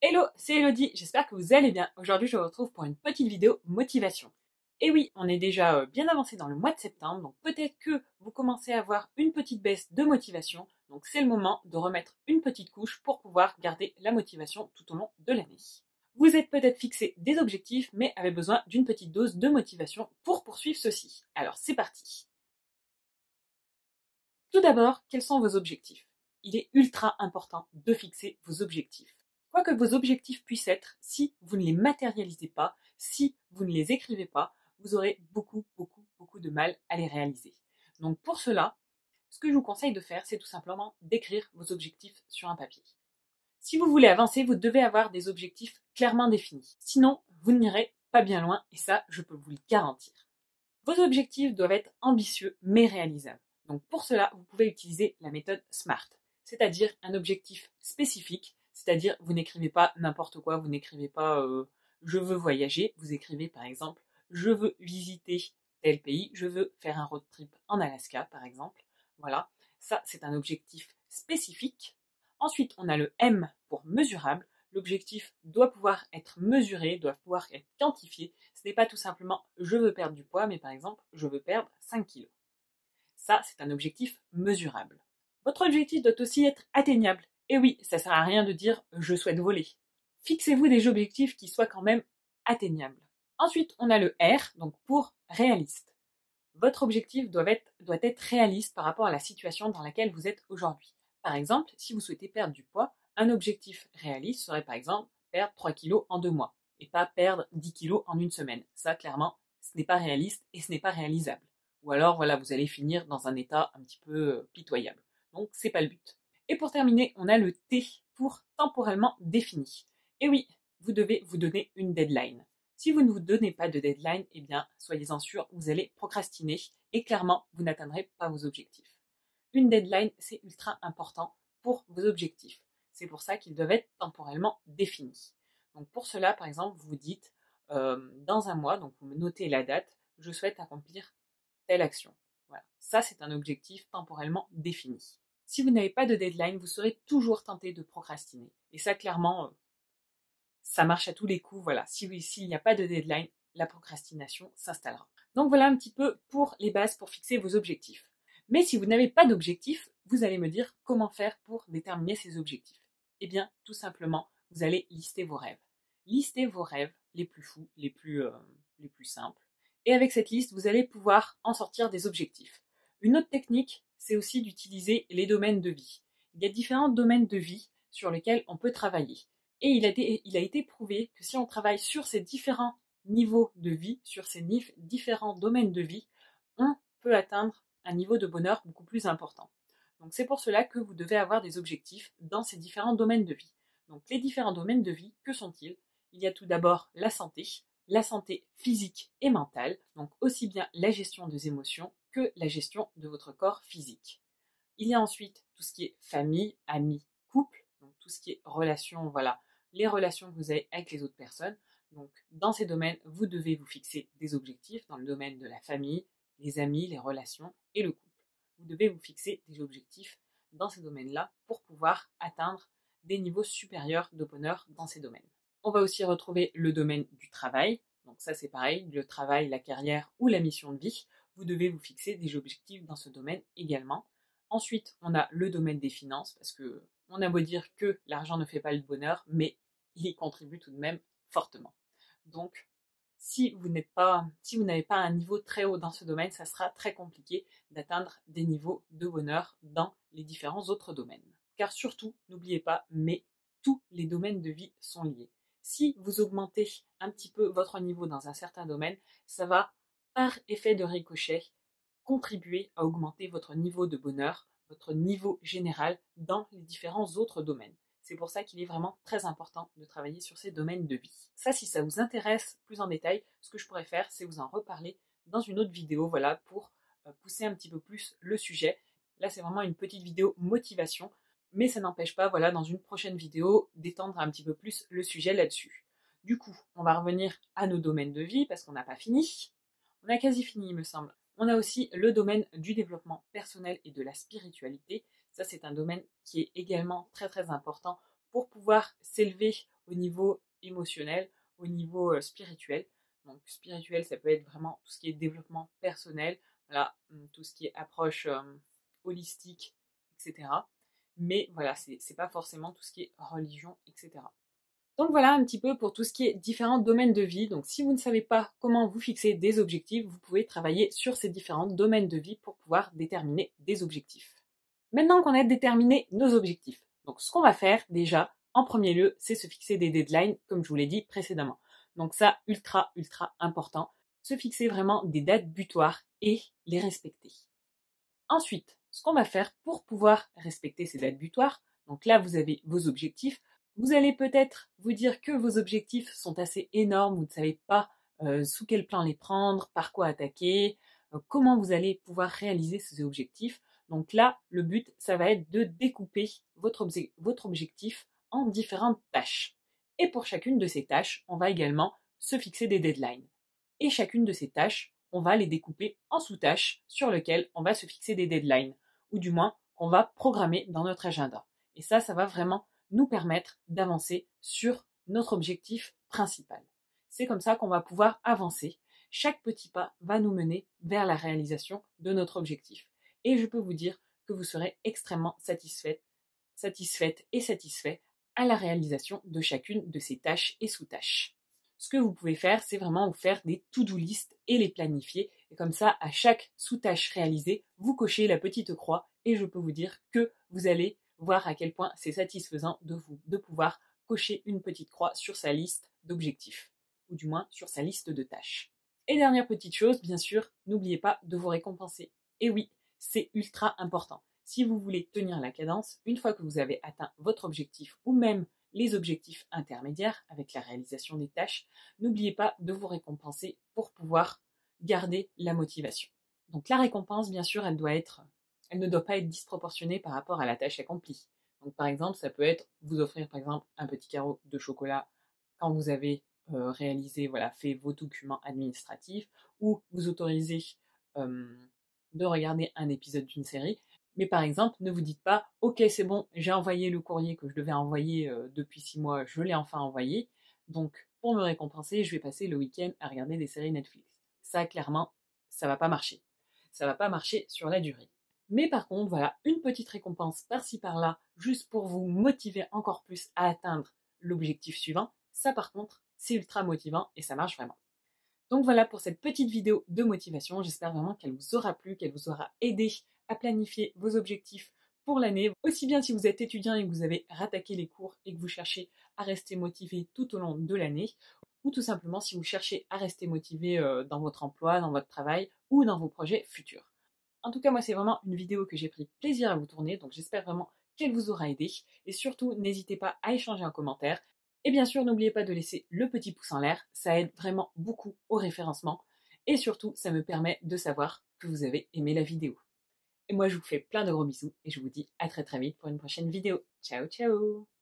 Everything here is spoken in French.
Hello, c'est Elodie, j'espère que vous allez bien. Aujourd'hui, je vous retrouve pour une petite vidéo motivation. Et oui, on est déjà bien avancé dans le mois de septembre, donc peut-être que vous commencez à avoir une petite baisse de motivation, donc c'est le moment de remettre une petite couche pour pouvoir garder la motivation tout au long de l'année. Vous êtes peut-être fixé des objectifs, mais avez besoin d'une petite dose de motivation pour poursuivre ceci. Alors c'est parti. Tout d'abord, quels sont vos objectifs? Il est ultra important de fixer vos objectifs. Quoi que vos objectifs puissent être, si vous ne les matérialisez pas, si vous ne les écrivez pas, vous aurez beaucoup de mal à les réaliser. Donc pour cela, ce que je vous conseille de faire, c'est tout simplement d'écrire vos objectifs sur un papier. Si vous voulez avancer, vous devez avoir des objectifs clairement définis. Sinon, vous n'irez pas bien loin et ça, je peux vous le garantir. Vos objectifs doivent être ambitieux mais réalisables. Donc pour cela, vous pouvez utiliser la méthode SMART, c'est-à-dire un objectif spécifique, c'est-à-dire vous n'écrivez pas n'importe quoi, vous n'écrivez pas je veux voyager, vous écrivez par exemple je veux visiter tel pays, je veux faire un road trip en Alaska par exemple. Voilà, ça c'est un objectif spécifique. Ensuite, on a le M pour mesurable. L'objectif doit pouvoir être mesuré, doit pouvoir être quantifié. Ce n'est pas tout simplement je veux perdre du poids, mais par exemple je veux perdre 5 kilos. Ça, c'est un objectif mesurable. Votre objectif doit aussi être atteignable. Et oui, ça sert à rien de dire je souhaite voler. Fixez-vous des objectifs qui soient quand même atteignables. Ensuite, on a le R, donc pour réaliste. Votre objectif doit être réaliste par rapport à la situation dans laquelle vous êtes aujourd'hui. Par exemple, si vous souhaitez perdre du poids, un objectif réaliste serait par exemple perdre 3 kilos en 2 mois et pas perdre 10 kilos en une semaine. Ça, clairement, ce n'est pas réaliste et ce n'est pas réalisable. Ou alors, voilà, vous allez finir dans un état un petit peu pitoyable. Donc, c'est pas le but. Et pour terminer, on a le T pour temporellement défini. Et oui, vous devez vous donner une deadline. Si vous ne vous donnez pas de deadline, eh bien, soyez-en sûr, vous allez procrastiner et clairement, vous n'atteindrez pas vos objectifs. Une deadline, c'est ultra important pour vos objectifs. C'est pour ça qu'ils doivent être temporellement définis. Donc pour cela, par exemple, vous dites dans un mois, donc vous me notez la date, je souhaite accomplir telle action. Voilà. Ça, c'est un objectif temporellement défini. Si vous n'avez pas de deadline, vous serez toujours tenté de procrastiner. Et ça, clairement, ça marche à tous les coups. Voilà. S'il n'y a pas de deadline, la procrastination s'installera. Donc voilà un petit peu pour les bases pour fixer vos objectifs. Mais si vous n'avez pas d'objectif, vous allez me dire comment faire pour déterminer ces objectifs. Eh bien, tout simplement, vous allez lister vos rêves. Listez vos rêves les plus fous, les plus simples. Et avec cette liste, vous allez pouvoir en sortir des objectifs. Une autre technique, c'est aussi d'utiliser les domaines de vie. Il y a différents domaines de vie sur lesquels on peut travailler. Et il a été prouvé que si on travaille sur ces différents niveaux de vie, sur ces différents domaines de vie, on peut atteindre un niveau de bonheur beaucoup plus important. Donc c'est pour cela que vous devez avoir des objectifs dans ces différents domaines de vie. Donc les différents domaines de vie, que sont-ils? Il y a tout d'abord la santé physique et mentale, donc aussi bien la gestion des émotions que la gestion de votre corps physique. Il y a ensuite tout ce qui est famille, amis, couple, donc tout ce qui est relations, voilà, les relations que vous avez avec les autres personnes. Donc dans ces domaines, vous devez vous fixer des objectifs dans le domaine de la famille, les amis, les relations et le couple. Vous devez vous fixer des objectifs dans ces domaines-là pour pouvoir atteindre des niveaux supérieurs de bonheur dans ces domaines. On va aussi retrouver le domaine du travail. Donc ça c'est pareil, le travail, la carrière ou la mission de vie. Vous devez vous fixer des objectifs dans ce domaine également. Ensuite, on a le domaine des finances parce que on a beau dire que l'argent ne fait pas le bonheur, mais il y contribue tout de même fortement. Donc, si vous n'avez pas un niveau très haut dans ce domaine, ça sera très compliqué d'atteindre des niveaux de bonheur dans les différents autres domaines. Car surtout, n'oubliez pas, mais tous les domaines de vie sont liés. Si vous augmentez un petit peu votre niveau dans un certain domaine, ça va, par effet de ricochet, contribuer à augmenter votre niveau de bonheur, votre niveau général dans les différents autres domaines. C'est pour ça qu'il est vraiment très important de travailler sur ces domaines de vie. Ça, si ça vous intéresse plus en détail, ce que je pourrais faire, c'est vous en reparler dans une autre vidéo, voilà, pour pousser un petit peu plus le sujet. Là, c'est vraiment une petite vidéo motivation, mais ça n'empêche pas, voilà, dans une prochaine vidéo, d'étendre un petit peu plus le sujet là-dessus. Du coup, on va revenir à nos domaines de vie, parce qu'on n'a pas fini. On a quasi fini, il me semble. On a aussi le domaine du développement personnel et de la spiritualité. Ça, c'est un domaine qui est également très très important pour pouvoir s'élever au niveau émotionnel, au niveau spirituel. Donc spirituel, ça peut être vraiment tout ce qui est développement personnel, voilà, tout ce qui est approche holistique, etc. Mais voilà, c'est pas forcément tout ce qui est religion, etc. Donc voilà un petit peu pour tout ce qui est différents domaines de vie. Donc si vous ne savez pas comment vous fixer des objectifs, vous pouvez travailler sur ces différents domaines de vie pour pouvoir déterminer des objectifs. Maintenant qu'on a déterminé nos objectifs, donc ce qu'on va faire déjà, en premier lieu, c'est se fixer des deadlines, comme je vous l'ai dit précédemment. Donc ça, ultra important, se fixer vraiment des dates butoirs et les respecter. Ensuite, ce qu'on va faire pour pouvoir respecter ces dates butoirs, donc là vous avez vos objectifs, vous allez peut-être vous dire que vos objectifs sont assez énormes, vous ne savez pas sous quel plan les prendre, par quoi attaquer, comment vous allez pouvoir réaliser ces objectifs. Donc là, le but, ça va être de découper votre objectif en différentes tâches. Et pour chacune de ces tâches, on va également se fixer des deadlines. Et chacune de ces tâches, on va les découper en sous-tâches sur lesquelles on va se fixer des deadlines, ou du moins qu'on va programmer dans notre agenda. Et ça va vraiment nous permettre d'avancer sur notre objectif principal. C'est comme ça qu'on va pouvoir avancer. Chaque petit pas va nous mener vers la réalisation de notre objectif. Et je peux vous dire que vous serez extrêmement satisfaite et satisfait à la réalisation de chacune de ces tâches et sous-tâches. Ce que vous pouvez faire, c'est vraiment vous faire des to-do list et les planifier. Et comme ça, à chaque sous-tâche réalisée, vous cochez la petite croix et je peux vous dire que vous allez voir à quel point c'est satisfaisant de pouvoir cocher une petite croix sur sa liste d'objectifs, ou du moins sur sa liste de tâches. Et dernière petite chose, bien sûr, n'oubliez pas de vous récompenser. Et oui, c'est ultra important. Si vous voulez tenir la cadence, une fois que vous avez atteint votre objectif ou même les objectifs intermédiaires avec la réalisation des tâches, n'oubliez pas de vous récompenser pour pouvoir garder la motivation. Donc la récompense, bien sûr, elle ne doit pas être disproportionnée par rapport à la tâche accomplie. Donc par exemple, ça peut être vous offrir par exemple un petit carreau de chocolat quand vous avez réalisé, fait vos documents administratifs, ou vous autorisez de regarder un épisode d'une série. Mais par exemple, ne vous dites pas « Ok, c'est bon, j'ai envoyé le courrier que je devais envoyer depuis 6 mois, je l'ai enfin envoyé. Donc, pour me récompenser, je vais passer le week-end à regarder des séries Netflix. » Ça, clairement, ça va pas marcher. Ça va pas marcher sur la durée. Mais par contre, voilà, une petite récompense par-ci par-là, juste pour vous motiver encore plus à atteindre l'objectif suivant. Ça, par contre, c'est ultra motivant et ça marche vraiment. Donc voilà pour cette petite vidéo de motivation. J'espère vraiment qu'elle vous aura plu, qu'elle vous aura aidé à planifier vos objectifs pour l'année. Aussi bien si vous êtes étudiant et que vous avez rattaqué les cours et que vous cherchez à rester motivé tout au long de l'année, ou tout simplement si vous cherchez à rester motivé dans votre emploi, dans votre travail ou dans vos projets futurs. En tout cas, moi, c'est vraiment une vidéo que j'ai pris plaisir à vous tourner, donc j'espère vraiment qu'elle vous aura aidé. Et surtout, n'hésitez pas à échanger en commentaire. Et bien sûr, n'oubliez pas de laisser le petit pouce en l'air, ça aide vraiment beaucoup au référencement. Et surtout, ça me permet de savoir que vous avez aimé la vidéo. Et moi, je vous fais plein de gros bisous et je vous dis à très vite pour une prochaine vidéo. Ciao, ciao!